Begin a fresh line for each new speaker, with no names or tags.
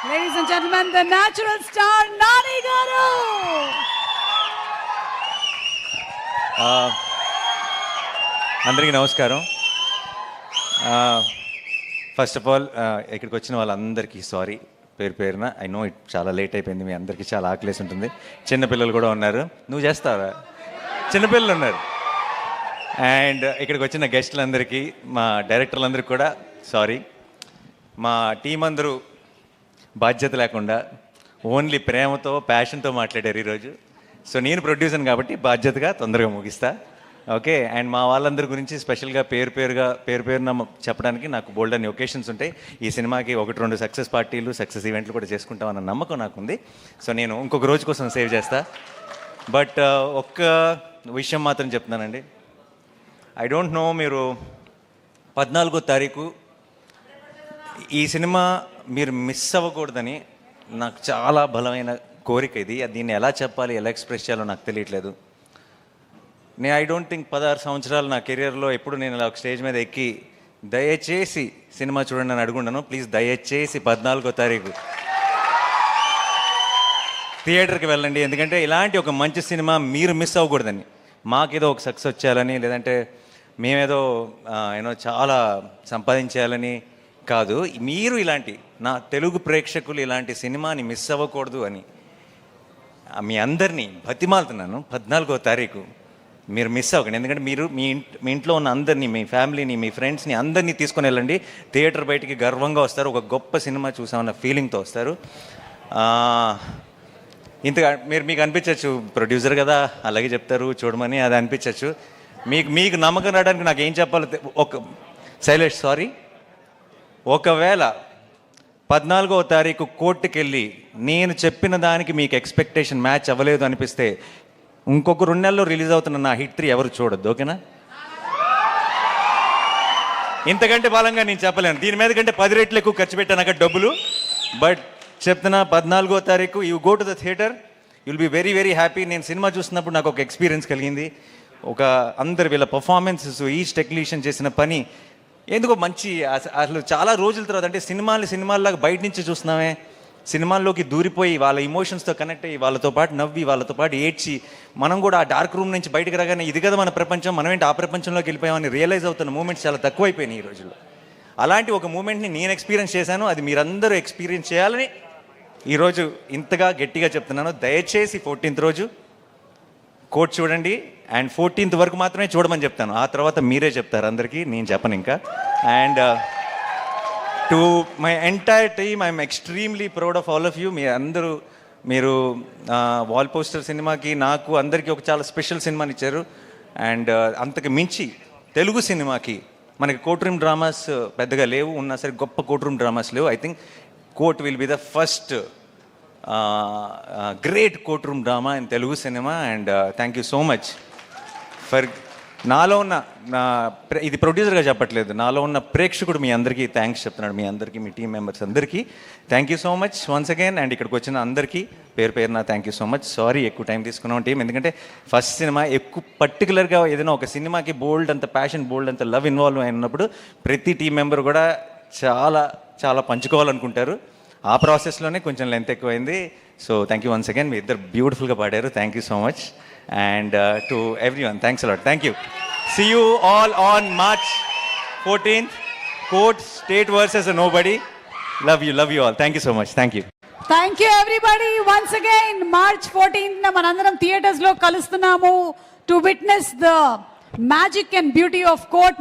ladies and gentlemen, the natural star Nani Garu.
అందరికీ నమస్కారం. First of all ఇక్కడికి వచ్చిన వాళ్ళందరికీ సారీ పేరు పేరున. ఐ నో ఇట్ చాలా లేట్ అయిపోయింది, మీ అందరికీ చాలా ఆకలేసి ఉంటుంది. చిన్నపిల్లలు కూడా ఉన్నారు. నువ్వు చేస్తావా? చిన్నపిల్లలు ఉన్నారు. అండ్ ఇక్కడికి వచ్చిన గెస్టులందరికీ, మా డైరెక్టర్లందరికీ కూడా సారీ. మా టీం అందరూ బాధ్యత లేకుండా ఓన్లీ ప్రేమతో ప్యాషన్తో మాట్లాడారు ఈరోజు. సో నేను ప్రొడ్యూసర్ కాబట్టి బాధ్యతగా తొందరగా ముగిస్తా. ఓకే. అండ్ మా వాళ్ళందరి గురించి స్పెషల్గా పేరు పేరున చెప్పడానికి నాకు బోల్డ్ అనే ఒకేషన్స్ ఉంటాయి. ఈ సినిమాకి 1-2 సక్సెస్ పార్టీలు, సక్సెస్ ఈవెంట్లు కూడా చేసుకుంటామన్న నమ్మకం నాకుంది. సో నేను ఇంకొక రోజు కోసం సేవ్ చేస్తా. బట్ ఒక్క విషయం మాత్రం చెప్తున్నానండి. ఐ డోంట్ నో, మీరు 14వ తారీఖు ఈ సినిమా మీరు మిస్ అవ్వకూడదని నాకు చాలా బలమైన కోరిక ఇది. దీన్ని ఎలా చెప్పాలి, ఎలా ఎక్స్ప్రెస్ చేయాలో నాకు తెలియట్లేదు. ఐ డోంట్ థింక్ 16 సంవత్సరాలు నా కెరియర్లో ఎప్పుడు నేను ఇలా ఒక స్టేజ్ మీద ఎక్కి దయచేసి సినిమా చూడండి అని అడుగుండను. ప్లీజ్ దయచేసి 14వ తారీఖు థియేటర్కి వెళ్ళండి. ఎందుకంటే ఇలాంటి ఒక మంచి సినిమా మీరు మిస్ అవ్వకూడదని, మాకేదో ఒక సక్సెస్ వచ్చేయాలని, లేదంటే మేమేదో చాలా సంపాదించేయాలని కాదు. మీరు ఇలాంటి నా తెలుగు ప్రేక్షకులు ఇలాంటి సినిమాని మిస్ అవ్వకూడదు అని మీ అందరినీ బతిమాలుతున్నాను. 14వ తారీఖు మీరు మిస్ అవ్వకండి. ఎందుకంటే మీరు మీ ఇంట్లో ఉన్న అందరినీ, మీ ఫ్యామిలీని, మీ ఫ్రెండ్స్ని అందరినీ తీసుకొని వెళ్ళండి. థియేటర్ బయటికి గర్వంగా వస్తారు. ఒక గొప్ప సినిమా చూసామన్న ఫీలింగ్తో వస్తారు. ఇంతగా మీకు అనిపించవచ్చు, ప్రొడ్యూసర్ కదా అలాగే చెప్తారు చూడమని, అది అనిపించవచ్చు. మీకు నమ్మకం రావడానికి నాకు ఏం చెప్పాలో శైలేష్ సారీ. ఒకవేళ 14వ తారీఖు కోర్టుకి వెళ్ళి నేను చెప్పిన దానికి మీకు ఎక్స్పెక్టేషన్ మ్యాచ్ అవ్వలేదు అనిపిస్తే ఇంకొక 2 నెలల్లో రిలీజ్ అవుతున్న నా హిట్ 3 ఎవరు చూడొద్దు. ఓకేనా? ఇంతకంటే బలంగా నేను చెప్పలేను. దీని మీద కంటే 10 రెట్లు ఎక్కువ ఖర్చు పెట్టాను అక్కడ డబ్బులు. బట్ చెప్తున్నా, 14వ తారీఖు you go to the theatre, you'll be very very happy. నేను సినిమా చూస్తున్నప్పుడు నాకు ఒక ఎక్స్పీరియన్స్ కలిగింది. అందరు వీళ్ళ పర్ఫార్మెన్సెస్, ఈచ్ టెక్నీషియన్ చేసిన పని ఎందుకో మంచి, అసలు చాలా రోజుల తర్వాత, అంటే సినిమాల్లాగా బయట నుంచి చూస్తున్నామే, సినిమాల్లోకి దూరిపోయి వాళ్ళ ఇమోషన్స్తో కనెక్ట్ అయ్యి వాళ్ళతో పాటు నవ్వి వాళ్ళతో పాటు ఏడ్చి మనం కూడా ఆ డార్క్ రూమ్ నుంచి బయటకు రాగానే ఇది కదా మన ప్రపంచం, మనం ఏంటి ఆ ప్రపంచంలోకి వెళ్ళిపోయామని రియలైజ్ అవుతున్న మూమెంట్స్ చాలా తక్కువైపోయినాయి ఈ రోజుల్లో. అలాంటి ఒక మూమెంట్ని నేను ఎక్స్పీరియన్స్ చేశాను. అది మీరందరూ ఎక్స్పీరియన్స్ చేయాలని ఈరోజు ఇంతగా గట్టిగా చెప్తున్నాను. దయచేసి 14th రోజు కోర్ట్ చూడండి. అండ్ 14th వరకు మాత్రమే చూడమని చెప్తాను. ఆ తర్వాత మీరే చెప్తారు అందరికీ, నేను చెప్పను ఇంకా. And to my entire team, I'm extremely proud of all of you. మీరు వాల్ పోస్టర్ సినిమాకి, నాకు అందరికీ ఒక చాలా స్పెషల్ సినిమాని ఇచ్చారు. అండ్ అంతకు మించి తెలుగు సినిమాకి మనకి కోర్ట్ రూమ్ డ్రామాస్ పెద్దగా లేవు, ఉన్నా సరే గొప్ప కోర్ట్ రూమ్ డ్రామాస్ లేవు. I think court will be the first great court room drama in Telugu cinema. And thank you so much for నాలో ఉన్న ఇది ప్రొడ్యూసర్గా చెప్పట్లేదు, నాలో ఉన్న ప్రేక్షకుడు మీ అందరికీ థ్యాంక్స్ చెప్తున్నాడు. మీ అందరికీ, మీ టీం మెంబర్స్ అందరికీ thank you so much once again. And ఇక్కడికి వచ్చిన అందరికీ పేరున thank you so much. Sorry ఎక్కువ టైం తీసుకున్నాం టీం, ఎందుకంటే ఫస్ట్ సినిమా ఎక్కువ పర్టికులర్గా ఏదైనా ఒక సినిమాకి బోల్డ్ అంత ప్యాషన్, బోల్డ్ అంత లవ్ ఇన్వాల్వ్ అయినప్పుడు ప్రతి టీం మెంబర్ కూడా చాలా చాలా పంచుకోవాలనుకుంటారు. ఆ ప్రాసెస్లోనే కొంచెం లెంత్ ఎక్కువైంది. So thank you once again. మీ ఇద్దరు బ్యూటిఫుల్గా పాడారు. Thank you so much. And to everyone, thanks a lot. Thank you. See you all on March 14th. Court, State versus Nobody. Love you all. Thank you so much. Thank you.
Thank you everybody once again. March 14th na manandaram theaters lo kalustunamu to witness the magic and beauty of court.